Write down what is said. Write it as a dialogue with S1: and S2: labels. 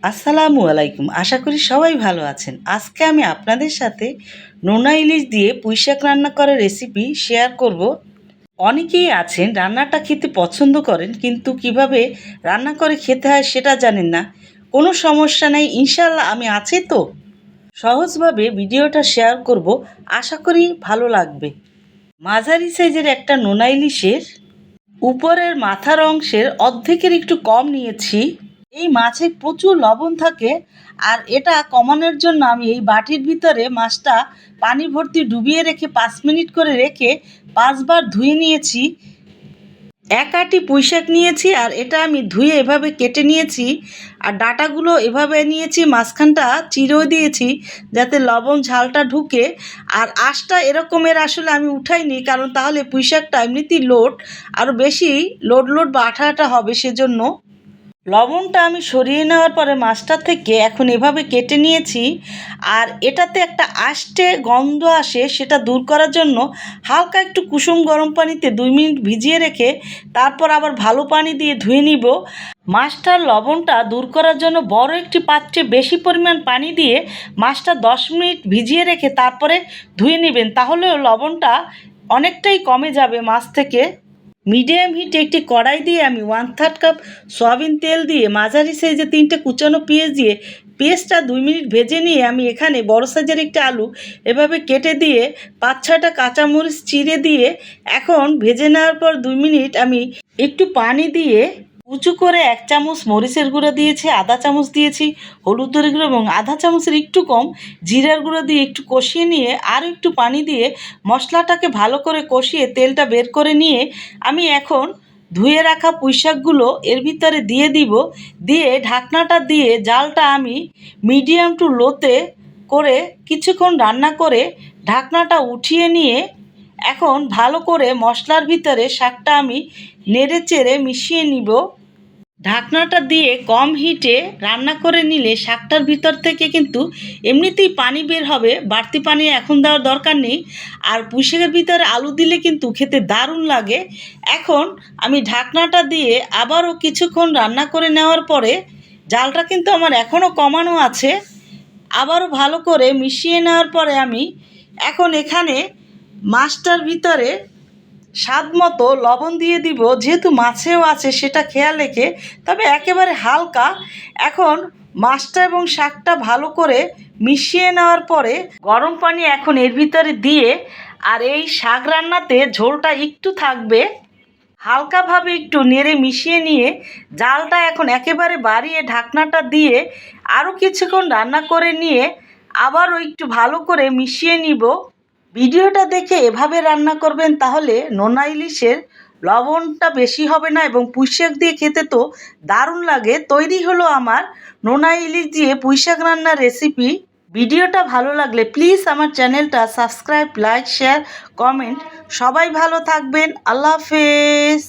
S1: আসসালামু আলাইকুম। আশা করি সবাই ভালো আছেন। আজকে আমি আপনাদের সাথে নোনা ইলিশ দিয়ে পুঁইশাক রান্না করার রেসিপি শেয়ার করব। অনেকেই আছেন রান্নাটা খেতে পছন্দ করেন কিন্তু কিভাবে রান্না করে খেতে হয় সেটা জানেন না। কোনো সমস্যা নেই, ইনশাআল্লাহ আমি আছি তো। সহজভাবে ভিডিওটা শেয়ার করব, আশা করি ভালো লাগবে। মাঝারি সাইজের একটা নোনা ইলিশের উপরের মাথার অংশের অর্ধেকের একটু কম নিয়েছি। এই মাছে প্রচুর লবণ থাকে, আর এটা কমানোর জন্য আমি এই বাটির ভিতরে মাছটা পানি ভর্তি ডুবিয়ে রেখে 5 মিনিট করে রেখে 5বার ধুয়ে নিয়েছি। এক আঁটি পুঁইশাক নিয়েছি, আর এটা আমি ধুয়ে এভাবে কেটে নিয়েছি, আর ডাঁটাগুলো এভাবে নিয়েছি, মাঝখানটা চিরেও দিয়েছি যাতে লবণ ঝালটা ঢুকে। আর আঁশটা এরকমের আসলে আমি উঠাইনি, কারণ তাহলে পুঁইশাকটা এমনিতেই লোড আরও বেশি লোড বা আঠা আঠা হবে, সেজন্য। লবণটা আমি সরিয়ে নেওয়ার পরে মাছটা থেকে এখন এভাবে কেটে নিয়েছি। আর এটাতে একটা আষ্টে গন্ধ আসে, সেটা দূর করার জন্য হালকা একটু কুসুম গরম পানিতে 2 মিনিট ভিজিয়ে রেখে তারপর আবার ভালো পানি দিয়ে ধুয়ে নিব। মাছটার লবণটা দূর করার জন্য বড় একটি পাত্রে বেশি পরিমাণ পানি দিয়ে মাছটা 10 মিনিট ভিজিয়ে রেখে তারপরে ধুয়ে নেবেন, তাহলে লবণটা অনেকটাই কমে যাবে মাছ থেকে। মিডিয়াম হিটে একটি কড়াই দিয়ে আমি 1/3 কাপ সয়াবিন তেল দিয়ে মাঝারি সাইজে 3টে কুচানো পেঁয়াজ দিয়ে পেঁয়াজটা 2 মিনিট ভেজে নিয়ে আমি এখানে বড় সাইজের একটি আলু এভাবে কেটে দিয়ে 5-6টা কাঁচামরিচ চিড়ে দিয়ে এখন ভেজে নেওয়ার পর 2 মিনিট আমি একটু পানি দিয়ে উঁচু করে 1 চামচ মরিচের গুঁড়ো দিয়েছি, আধা চামচ দিয়েছি হলুদের গুঁড়ো এবং আধা চামচের একটু কম জিরার গুঁড়ো দিয়ে একটু কষিয়ে নিয়ে আর একটু পানি দিয়ে মশলাটাকে ভালো করে কষিয়ে তেলটা বের করে নিয়ে আমি এখন ধুয়ে রাখা পুঁইশাকগুলো এর ভিতরে দিয়ে দিব। দিয়ে ঢাকনাটা দিয়ে জালটা আমি মিডিয়াম টু লোতে করে কিছুক্ষণ রান্না করে ঢাকনাটা উঠিয়ে নিয়ে এখন ভালো করে মশলার ভিতরে শাকটা আমি নেড়ে চেড়ে মিশিয়ে নিব। ঢাকনাটা দিয়ে কম হিটে রান্না করে নিলে শাকটার ভিতর থেকে কিন্তু এমনিতেই পানি বের হবে, বাড়তি পানি এখন দেওয়ার দরকার নেই। আর পুঁইশাকের ভিতরে আলু দিলে কিন্তু খেতে দারুণ লাগে। এখন আমি ঢাকনাটা দিয়ে আবারও কিছুক্ষণ রান্না করে নেওয়ার পরে জালটা কিন্তু আমার এখনও কমানো আছে, আবারও ভালো করে মিশিয়ে নেওয়ার পরে আমি এখন এখানে মাছটার ভিতরে স্বাদ মতো লবণ দিয়ে দিব, যেহেতু মাছেও আছে সেটা খেয়াল রেখে, তবে একেবারে হালকা। এখন মাছটা এবং শাকটা ভালো করে মিশিয়ে নেওয়ার পরে গরম পানি এখন এর ভিতরে দিয়ে, আর এই শাক রান্নাতে ঝোলটা একটু থাকবে, হালকাভাবে একটু নেড়ে মিশিয়ে নিয়ে জালটা এখন একেবারে বাড়িয়ে ঢাকনাটা দিয়ে আরও কিছুক্ষণ রান্না করে নিয়ে আবারও একটু ভালো করে মিশিয়ে নিব। ভিডিওটা দেখে এভাবে রান্না করবেন, তাহলে নোনা ইলিশের লবণটা বেশি হবে না এবং পুঁইশাক দিয়ে খেতে তো দারুণ লাগে। তৈরি হলো আমার নোনা ইলিশ দিয়ে পুঁইশাক রান্নার রেসিপি। ভিডিওটা ভালো লাগলে প্লিজ আমার চ্যানেলটা সাবস্ক্রাইব, লাইক, শেয়ার, কমেন্ট। সবাই ভালো থাকবেন। আল্লাহ হাফেজ।